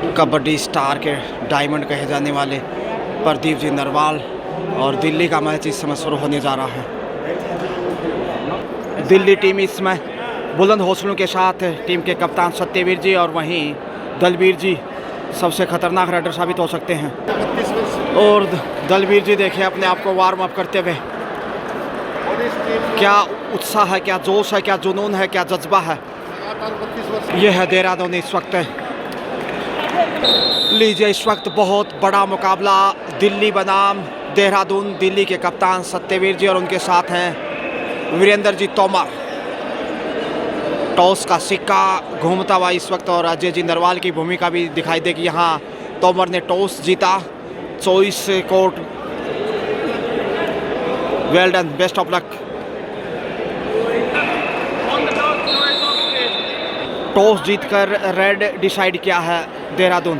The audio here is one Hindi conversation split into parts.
कबड्डी स्टार के डायमंड कहे जाने वाले प्रदीप जी नरवाल और दिल्ली का मैच इस समय शुरू होने जा रहा है। दिल्ली टीम इस समय बुलंद हौसलों के साथ टीम के कप्तान सत्यवीर जी और वहीं दलबीर जी सबसे खतरनाक राइडर साबित हो सकते हैं। और दलबीर जी देखिए अपने आप को वार्म अप करते हुए, क्या उत्साह है, क्या जोश है, क्या जुनून है, क्या जज्बा है। ये है देहरादून इस वक्त। लीजिए इस वक्त बहुत बड़ा मुकाबला दिल्ली बनाम देहरादून। दिल्ली के कप्तान सत्यवीर जी और उनके साथ हैं वीरेंद्र जी तोमर। टॉस का सिक्का घूमता हुआ इस वक्त और अजय जी नरवाल की भूमिका भी दिखाई देगी। यहाँ तोमर ने टॉस जीता, choice court. Well done, best of luck. Toss जीतकर रेड डिसाइड किया है देहरादून।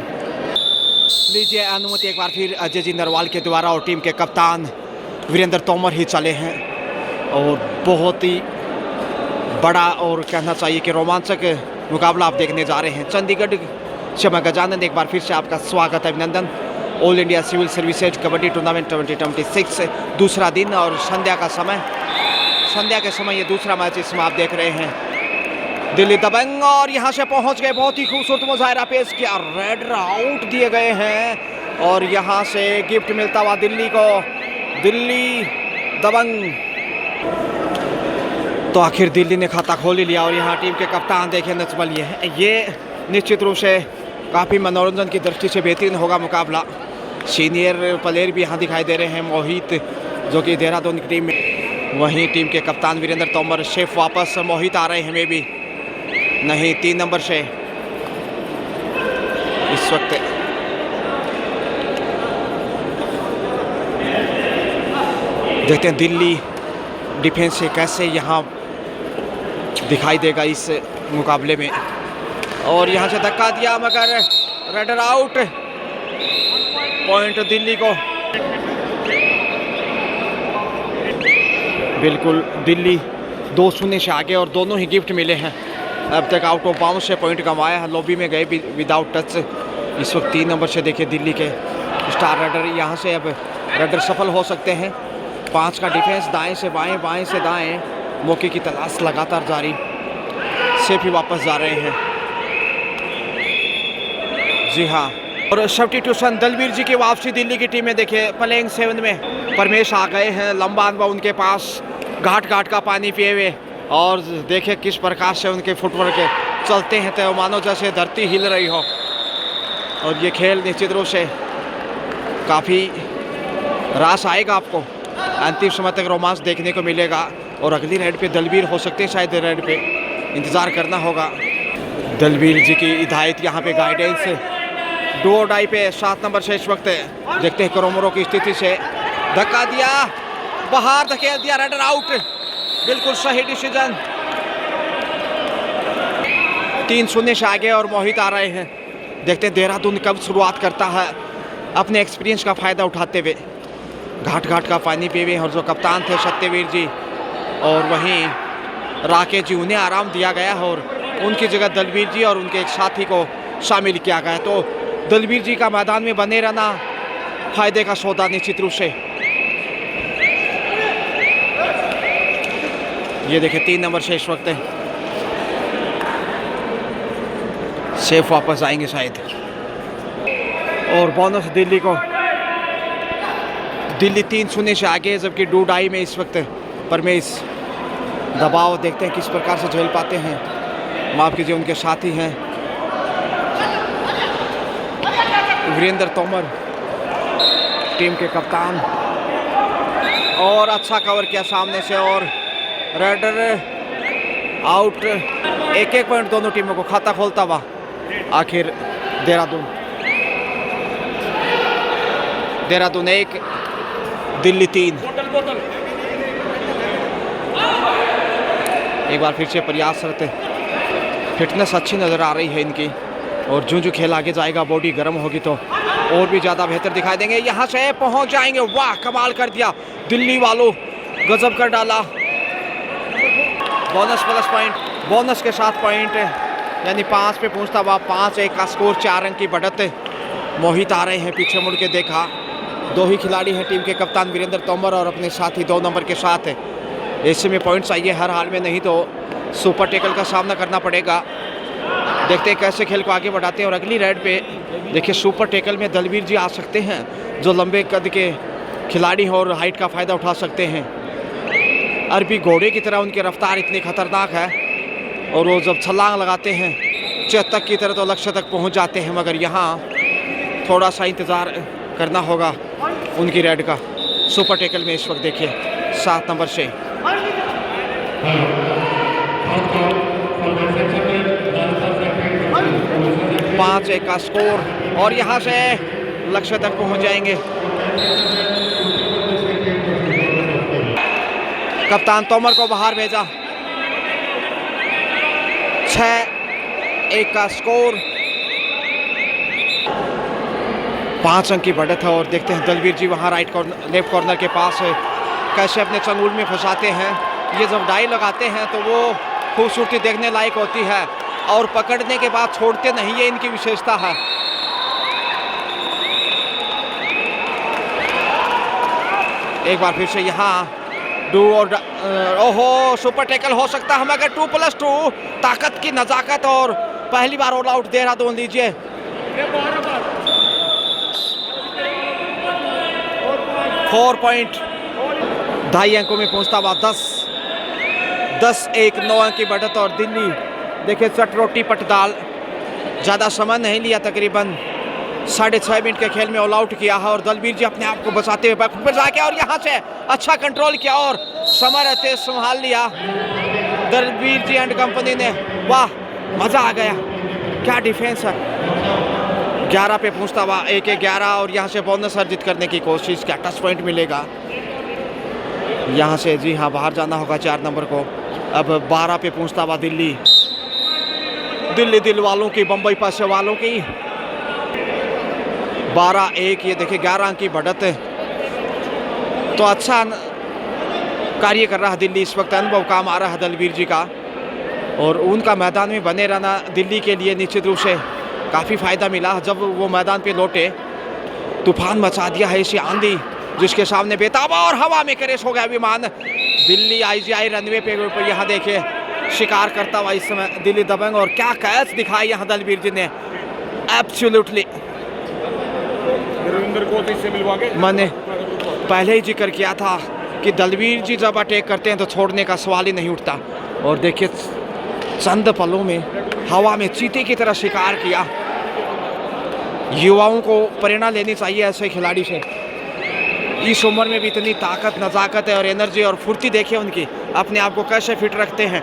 लीजिए अनुमति एक बार फिर अजय जी नरवाल के द्वारा और टीम के कप्तान वीरेंद्र तोमर ही चले हैं। और बहुत ही बड़ा और कहना चाहिए कि रोमांचक मुकाबला आप देखने जा रहे हैं। चंडीगढ़ से मैं गजानंद एक बार फिर से आपका स्वागत, अभिनंदन। All India civil services kabaddi tournament 2026 दूसरा दिन और संध्या के समय ये दूसरा मैच इसमें आप देख रहे हैं। दिल्ली दबंग और यहाँ से पहुँच गए, बहुत ही खूबसूरत मुजाहरा पेश किया, रेड आउट दिए गए हैं और यहाँ से गिफ्ट मिलता हुआ दिल्ली को। दिल्ली दबंग तो आखिर दिल्ली ने खाता खोल ही लिया। और यहाँ टीम के कप्तान देखें नचबल ये निश्चित रूप से काफ़ी मनोरंजन की दृष्टि से बेहतरीन होगा मुकाबला। सीनियर प्लेयर भी यहाँ दिखाई दे रहे हैं, मोहित जो कि देहरादून की टीम में, वहीं टीम के कप्तान वीरेंद्र तोमर। शेफ वापस मोहित आ रहे हैं, हमें भी नहीं 3 नंबर से इस वक्त देखते हैं दिल्ली डिफेंस से कैसे यहाँ दिखाई देगा इस मुकाबले में। और यहाँ से धक्का दिया मगर रेडर आउट, पॉइंट दिल्ली को। बिल्कुल दिल्ली 2-0 से आगे और दोनों ही गिफ्ट मिले हैं। अब तक आउट ऑफ बाउंड से पॉइंट कमाया है, लॉबी में गए विदाउट टच। इस वक्त 3 नंबर से देखिए दिल्ली के स्टार राइडर यहाँ से अब राइडर सफल हो सकते हैं। 5 का डिफेंस, दाएं से बाएं, बाएं से दाएं, मौके की तलाश लगातार जारी। सेफ ही वापस जा रहे हैं। जी हाँ, और सब्स्टिट्यूशन दलबीर जी की वापसी दिल्ली की टीम में देखिए प्लेइंग 7 में परमेश आ गए हैं। लंबा अनुभव उनके पास, घाट घाट का पानी पिए हुए, और देखिए किस प्रकार से उनके फुटवर्क चलते हैं तो मानो जैसे धरती हिल रही हो। और ये खेल निश्चित रूप से काफ़ी रास आएगा आपको, अंतिम समय तक रोमांच देखने को मिलेगा। और अगली राइड पे दलबीर हो सकते हैं, शायद राइड पे इंतज़ार करना होगा। दलबीर जी की हिदायत यहाँ पे गाइडेंस डो डाई पे 7 नंबर से इस वक्त देखते हैं करोमरो की स्थिति से धक्का दिया, बाहर धकेल दिया, राइडर आउट। बिल्कुल सही डिसीजन। 3-0 से आगे और मोहित आ रहे हैं। देखते हैं देहरादून कब शुरुआत करता है अपने एक्सपीरियंस का फ़ायदा उठाते हुए। घाट घाट का पानी पीवे और जो कप्तान थे सत्यवीर जी और वहीं राकेश जी, उन्हें आराम दिया गया है और उनकी जगह दलबीर जी और उनके एक साथी को शामिल किया गया। तो दलबीर जी का मैदान में बने रहना फायदे का सौदा निश्चित रूप से। ये देखिए 3 नंबर से इस वक्त सेफ वापस आएंगे शायद। और बोनस दिल्ली को, दिल्ली 3-0 से आगे, जबकि डू डाई में इस वक्त परमेश दबाव देखते हैं किस प्रकार से झेल पाते हैं। माफ कीजिए, उनके साथी हैं वीरेंद्र तोमर, टीम के कप्तान। और अच्छा कवर किया सामने से और राइडर आउट। 1-1 पॉइंट दोनों टीमों को खाता खोलता हुआ आखिर देहरादून 1 दिल्ली 3। एक बार फिर से प्रयासरत, फिटनेस अच्छी नज़र आ रही है इनकी। और जो खेल आगे जाएगा, बॉडी गर्म होगी तो और भी ज़्यादा बेहतर दिखाई देंगे। यहाँ से पहुँच जाएंगे। वाह, कमाल कर दिया दिल्ली वालों, गजब कर डाला। बोनस प्लस पॉइंट, बोनस के साथ पॉइंट यानी 5 पे पहुंचता हुआ 5-1 का स्कोर, 4 अंक की बढ़त। मोहित आ रहे हैं, पीछे मुड़ के देखा, 2 ही खिलाड़ी हैं टीम के कप्तान वीरेंद्र तोमर और अपने साथी 2 नंबर के साथ। ऐसे में पॉइंट्स चाहिए हर हाल में, नहीं तो सुपर टैकल का सामना करना पड़ेगा। देखते हैं कैसे खेल को आगे बढ़ाते हैं। और अगली राइड पे देखिए सुपर टैकल में दलवीर जी आ सकते हैं, जो लंबे कद के खिलाड़ी हैं और हाइट का फ़ायदा उठा सकते हैं। अरबी घोड़े की तरह उनकी रफ्तार इतनी खतरनाक है, और वो जब छलांग लगाते हैं चेतक की तरह तो लक्ष्य तक पहुंच जाते हैं। मगर यहाँ थोड़ा सा इंतज़ार करना होगा उनकी रेड का। सुपर टैकल में इस वक्त देखिए 7 नंबर से 5-1 का स्कोर, और यहाँ से लक्ष्य तक पहुंच जाएंगे। कप्तान तोमर को बाहर भेजा, 6-1 का स्कोर, 5 अंक की बढ़त है। और देखते हैं दलवीर जी वहाँ लेफ्ट कॉर्नर के पास कैसे अपने चंगुल में फंसाते हैं। ये जब डाई लगाते हैं तो वो खूबसूरती देखने लायक होती है, और पकड़ने के बाद छोड़ते नहीं, ये इनकी विशेषता है। एक बार फिर से यहाँ डू और ओहो सुपर टैकल हो सकता है, मगर 2+2 ताकत की नजाकत, और पहली बार ऑल आउट देहरादून। लीजिए 4 पॉइंट, 2.5 अंकों में पहुंचता हुआ 10-1 9 अंक की बढ़त। और दिल्ली देखिए चट रोटी पट दाल, ज़्यादा समय नहीं लिया, तकरीबन 6.5 मिनट के खेल में ऑल आउट किया है। और दलवीर जी अपने आप को बचाते हुए बैक पर जाके और यहाँ से अच्छा कंट्रोल किया और समय रहते संभाल लिया दलवीर जी एंड कंपनी ने। वाह, मज़ा आ गया, क्या डिफेंस है। 11 पे पहुँचता हुआ 1-11, और यहाँ से बोनस अर्जित करने की कोशिश, क्या टच पॉइंट मिलेगा यहाँ से। जी हाँ, बाहर जाना होगा 4 नंबर को। अब 12 पे पहुँचता हुआ दिल्ली दिल वालों की, बम्बई पैसे वालों की। 12-1, ये देखिए 11 अंक की बढ़त है। तो अच्छा कार्य कर रहा है दिल्ली इस वक्त, अनुभव काम आ रहा है दलवीर जी का, और उनका मैदान में बने रहना दिल्ली के लिए निश्चित रूप से काफ़ी फ़ायदा मिला। जब वो मैदान पे लौटे, तूफान मचा दिया है इसी आंधी, जिसके सामने बेताब और हवा में क्रैश हो गया विमान। दिल्ली IGI रनवे पे यहाँ देखिए शिकार करता हुआ इस समय दिल्ली दबंग, और क्या कैच दिखाई यहाँ दलवीर जी ने। एब्सोल्युटली, मैंने पहले ही जिक्र किया था कि दलवीर जी जब अटैक करते हैं तो छोड़ने का सवाल ही नहीं उठता। और देखिए चंद पलों में हवा में चीते की तरह शिकार किया। युवाओं को प्रेरणा लेनी चाहिए ऐसे खिलाड़ी से। इस उम्र में भी इतनी ताकत, नज़ाकत है और एनर्जी और फुर्ती देखिए उनकी, अपने आप को कैसे फिट रखते हैं।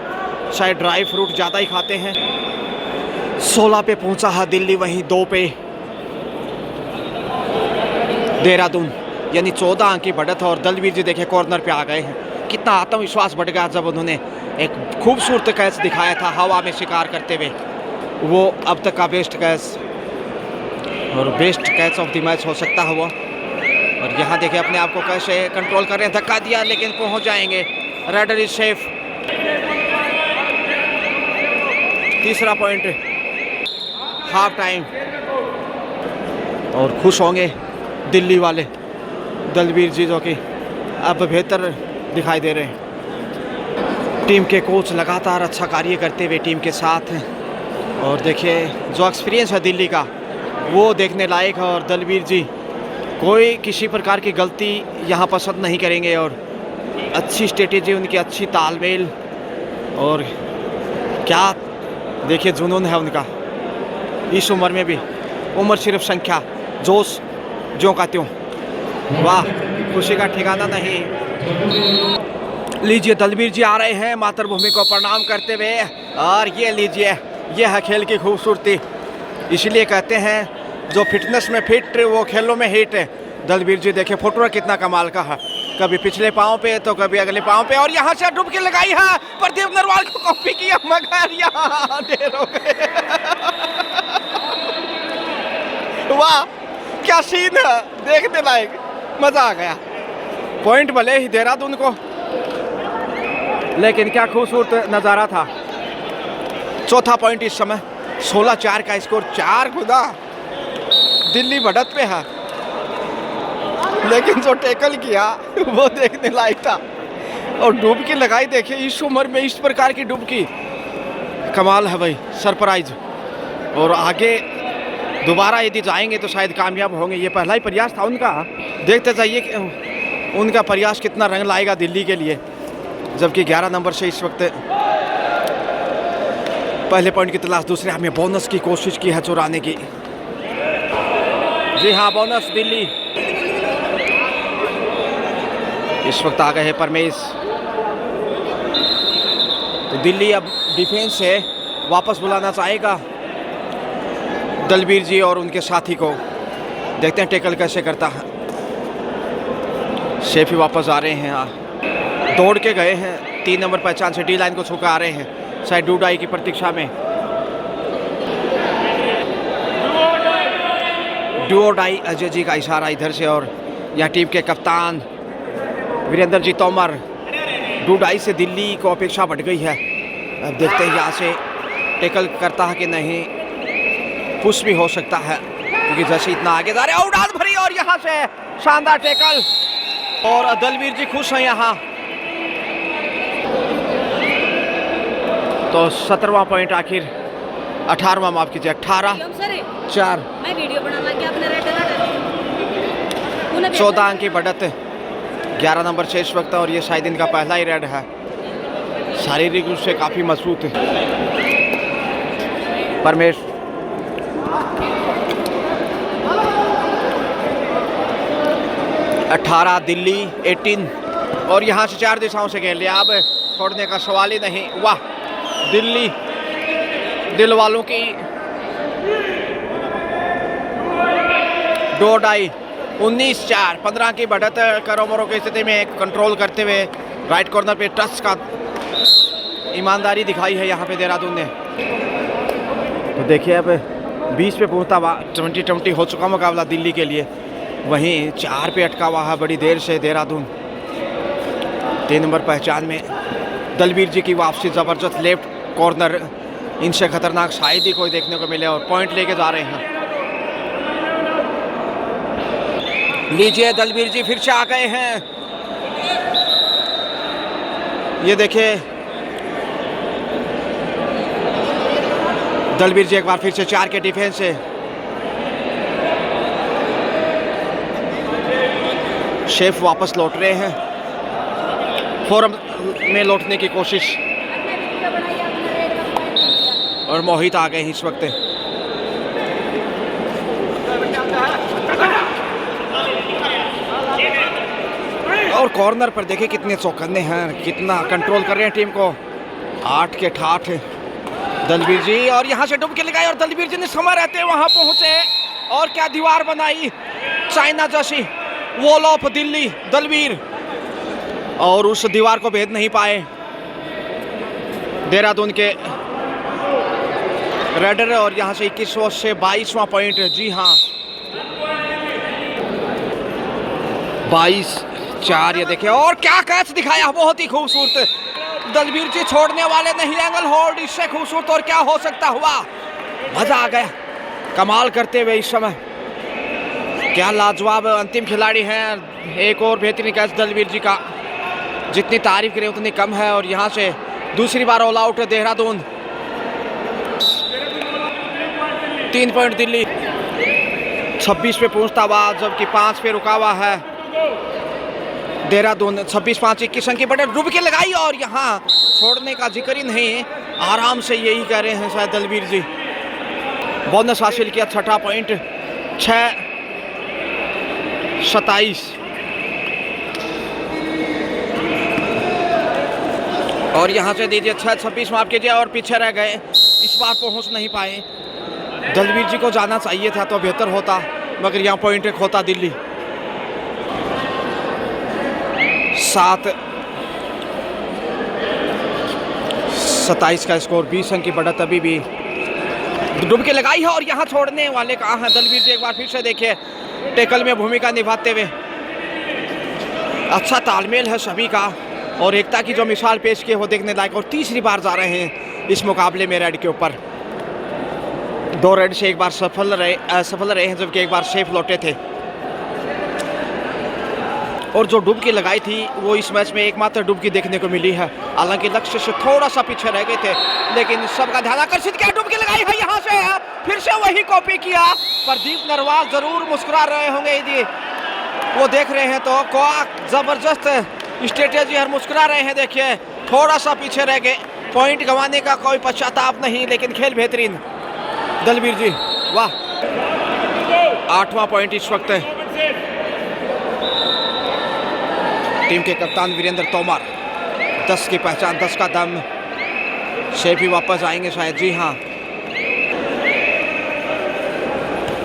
शायद ड्राई फ्रूट ज़्यादा ही खाते हैं। 16 पे पहुंचा है दिल्ली, वहीं 2 पे देहरादून, यानी 14 अंक की बढ़त। और दलवीर जी देखिए कॉर्नर पे आ गए हैं। कितना आत्मविश्वास बढ़ गया जब उन्होंने एक खूबसूरत कैच दिखाया था हवा में शिकार करते हुए। वो अब तक का बेस्ट कैच और best catch of the match हो सकता है वो। और यहाँ देखिए अपने आप को कैसे कंट्रोल कर रहे हैं, धक्का दिया लेकिन पहुँच जाएंगे। Raider is safe. तीसरा पॉइंट, हाफ टाइम, और खुश होंगे दिल्ली वाले दलवीर जी, जो कि अब बेहतर दिखाई दे रहे हैं। टीम के कोच लगातार अच्छा कार्य करते हुए टीम के साथ हैं, और देखिए जो एक्सपीरियंस है दिल्ली का वो देखने लायक है। और दलवीर जी कोई किसी प्रकार की गलती यहाँ पसंद नहीं करेंगे, और अच्छी स्ट्रेटेजी उनकी, अच्छी तालमेल, और क्या देखिए जुनून है उनका इस उम्र में भी। उम्र सिर्फ संख्या, जोश ज्यों का त्यों। वाह, खुशी का ठिकाना नहीं। लीजिए दलवीर जी आ रहे हैं मातृभूमि को प्रणाम करते हुए, और ये लीजिए, ये है खेल की खूबसूरती। इसलिए कहते हैं जो फिटनेस में फिट वो खेलों में हिट। दलवीर जी देखिए फुटवर्क कितना कमाल का है, कभी पिछले पाँव पे तो कभी अगले पाँव पे, और यहाँ से डुबकी लगाई है। प्रदीप नरवाल को कॉपी किया, मगर यहाँ देर हो गए। वाह, क्या सीन है, देखने लायक, मजा आ गया। पॉइंट भले ही देहरादून को, लेकिन क्या खूबसूरत नज़ारा था। चौथा पॉइंट इस समय 16-4 का स्कोर। 4 खुदा दिल्ली बढ़त पे है, लेकिन जो टैकल किया वो देखने लायक था। और डुबकी लगाई, देखिए इस उम्र में इस प्रकार की डुबकी, कमाल है भाई, सरप्राइज। और आगे दोबारा यदि जाएंगे तो शायद कामयाब होंगे। ये पहला ही प्रयास था उनका, देखते जाइए कि उनका प्रयास कितना रंग लाएगा दिल्ली के लिए। जबकि 11 नंबर से इस वक्त पहले पॉइंट की तलाश, दूसरे हमें बोनस की कोशिश की है चुराने की। जी हाँ, बोनस दिल्ली इस वक्त आ गए हैं परमेश। तो दिल्ली अब डिफेंस से वापस बुलाना चाहेगा दलबीर जी और उनके साथी को। देखते हैं टैकल कैसे करता है। शेफी वापस आ रहे हैं, यहाँ दौड़ के गए हैं 3 नंबर पहचान से, डी लाइन को छूकर आ रहे हैं शायद डूडाई की प्रतीक्षा में। डू डाई अजय जी का इशारा इधर से, और यहाँ टीम के कप्तान वीरेंद्र जी तोमर। डूडाई से दिल्ली को अपेक्षा बढ़ गई है। अब देखते हैं यहाँ से टैकल करता है कि नहीं, पुश भी हो सकता है क्योंकि जैसे इतना आगे जा रहे हैं। उड़ान भरी और यहाँ से शानदार टैकल, और दलबीर जी खुश हैं यहाँ। तो 17वां पॉइंट, आखिर 18वां, माफ कीजिए 18-4। मैं वीडियो बना लगी अपने 14 अंक की बढ़त 11 नंबर से इस वक्त, और ये शायद इनका पहला ही रेड है। शारीरिक रूप से काफ़ी मजबूत है परमेश। अठारह दिल्ली 18, और यहाँ से 4 दिशाओं से खेल लिया, अब छोड़ने का सवाल ही नहीं। वाह, दिल्ली दिल वालों की डोडाई 19-4, 15 की बढ़त करो मरो की स्थिति में कंट्रोल करते हुए राइट कॉर्नर पे टच का ईमानदारी दिखाई है यहाँ पे देहरादून ने। तो देखिए अब 20 पे पहुँचता हुआ 20-20 हो चुका मुकाबला दिल्ली के लिए, वहीं 4 पे अटका हुआ है बड़ी देर से देहरादून। 3 नंबर पहचान में दलबीर जी की वापसी, ज़बरदस्त लेफ्ट कॉर्नर, इनसे खतरनाक शायद ही कोई देखने को मिले, और पॉइंट लेके जा रहे हैं। लीजिए दलबीर जी फिर से आ गए हैं। ये देखिए दलबीर जी एक बार फिर से 4 के डिफेंस से। शेफ वापस लौट रहे हैं, फोरम में लौटने की कोशिश, और मोहित आ गए हैं इस वक्त। और कॉर्नर पर देखिए कितने चौकन्ने हैं, कितना कंट्रोल कर रहे हैं टीम को। 8 के 8 दलबीर जी, और यहाँ से डुबकी लगाई, और दलबीर जी ने समय रहते वहां पहुंचे, और क्या दीवार बनाई चाइना जैसी। वॉल ऑफ दिल्ली दलबीर, और उस दीवार को भेद नहीं पाए देहरादून के रेडर, और यहाँ से 21वां से 22वां पॉइंट। जी हाँ, 22-4। ये देखिए, और क्या कैच दिखाया, बहुत ही खूबसूरत। दलबीर जी छोड़ने वाले नहीं, एंगल होल्ड, इससे खूबसूरत और क्या हो सकता हुआ। मजा आ गया कमाल करते हुए इस समय। क्या लाजवाब अंतिम खिलाड़ी हैं। एक और बेहतरीन कैच दलबीर जी का, जितनी तारीफ करें उतनी कम है। और यहाँ से दूसरी बार all out Dehradun. 3 point Delhi 26 पे पहुंचता हुआ, जबकि 5 पे रुका हुआ है देहरादून। 26-5 21 अंक की बढ़त, डुबकी लगाई, और यहाँ छोड़ने का जिक्र ही नहीं, आराम से यही कह रहे हैं शायद दलबीर जी। बोनस हासिल किया, 6ठा पॉइंट, 6-27। और यहाँ से दीजिए 6-26 माफ कीजिए, और पीछे रह गए, इस बार पहुँच नहीं पाए। दलबीर जी को जाना चाहिए था तो बेहतर होता, मगर यहाँ पॉइंट एक होता दिल्ली। 7-27 का स्कोर, 20 अंक की बढ़त। अभी भी डुबकी लगाई है, और यहाँ छोड़ने वाले कहाँ हैं दलबीर जी। एक बार फिर से देखिए टैकल में भूमिका निभाते हुए। अच्छा तालमेल है सभी का, और एकता की जो मिसाल पेश की है वो देखने लायक। और तीसरी बार जा रहे हैं इस मुकाबले में रेड के ऊपर। 2 रेड से एक बार असफल रहे हैं, जबकि एक बार सेफ लौटे थे। और जो डुबकी लगाई थी वो इस मैच में एकमात्र डुबकी देखने को मिली है। हालांकि लक्ष्य से थोड़ा सा पीछे रह गए थे, लेकिन सबका ध्यान आकर्षित किया। डुबकी लगाई है यहाँ से, फिर से वही कॉपी किया। प्रदीप नरवाल जरूर मुस्कुरा रहे होंगे यदि वो देख रहे हैं तो। जबरदस्त स्ट्रेटेजी और मुस्कुरा रहे हैं। देखिए थोड़ा सा पीछे रह गए, पॉइंट गंवाने का कोई पश्चाताप नहीं, लेकिन खेल बेहतरीन। दलवीर जी वाह, 8वां पॉइंट इस वक्त टीम के कप्तान वीरेंद्र तोमर। 10 की पहचान, 10 का दम। शेफ भी वापस आएंगे शायद, जी हाँ।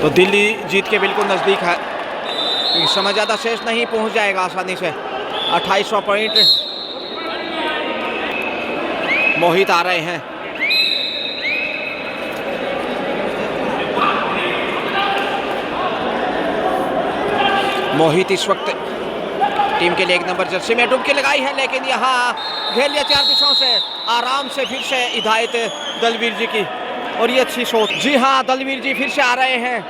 तो दिल्ली जीत के बिल्कुल नजदीक है, समय ज्यादा शेष नहीं, पहुंच जाएगा आसानी से। 28वां पॉइंट मोहित आ रहे हैं। मोहित इस वक्त टीम के लिए 1 नंबर जर्सी में डुबकी लगाई है, लेकिन यहाँ घेर लिया 4 दिशाओं से। आराम से फिर से हिदायत दलवीर जी की, और ये अच्छी सोच। जी हाँ, दलवीर जी फिर से आ रहे हैं।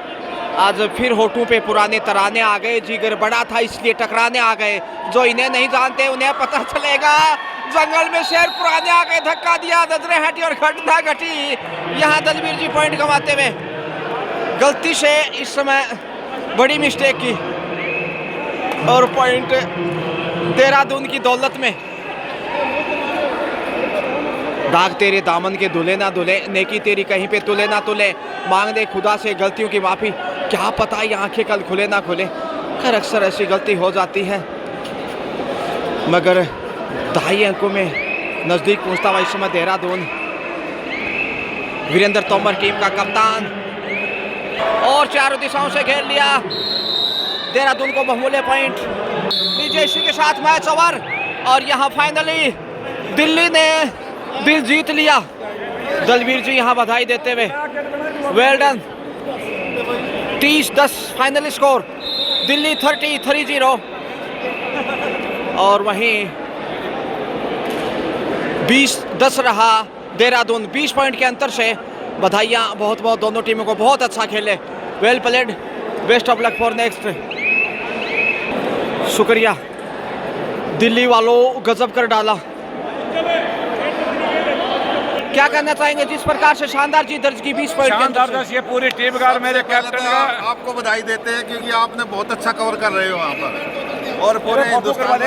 आज फिर होठों पे पुराने तराने आ गए। जिगर बड़ा था इसलिए टकराने आ गए। जो इन्हें नहीं जानते उन्हें पता चलेगा। जंगल में शेर पुराने आ गए, धक्का दिया, नजरें हटी और घटना घटी। यहाँ दलवीर जी पॉइंट कमाते हुए गलती से इस समय बड़ी मिस्टेक की, और पॉइंट देहरादून की दौलत में। दाग तेरे दामन के धुले ना धुले, नेकी तेरी कहीं पे तुले ना तुले। मांग दे खुदा से गलतियों की माफी, क्या पता ये आंखें कल खुले ना खुले। खैर अक्सर ऐसी गलती हो जाती है, मगर 2.5 अंकों में नजदीक पहुंचता हुआ इस समय देहरादून। वीरेंद्र तोमर टीम का कप्तान, और चारों दिशाओं से घेर लिया देहरादून को बहुमूल्य पॉइंट। लीजिए इसी के साथ मैच ओवर, और यहाँ फाइनली दिल्ली ने दिल जीत लिया। दलवीर जी यहाँ बधाई देते हुए, well done. 30-10 final score, Delhi 30-0, और वहीं 20-10 रहा देहरादून। 20 पॉइंट के अंतर से बधाइयाँ बहुत बहुत दोनों टीमों को, बहुत अच्छा खेले। Well played, best of luck for next. शुक्रिया, दिल्ली वालों गजब कर डाला। क्या कहना चाहेंगे जिस प्रकार से शानदार जीत दर्ज की 20 पॉइंट के अंदर से? ये पूरी टीम का और मेरे कैप्टन का आपको बधाई देते हैं, क्योंकि आपने बहुत अच्छा कवर कर रहे हो वहाँ पर, और पूरे हिंदुस्तान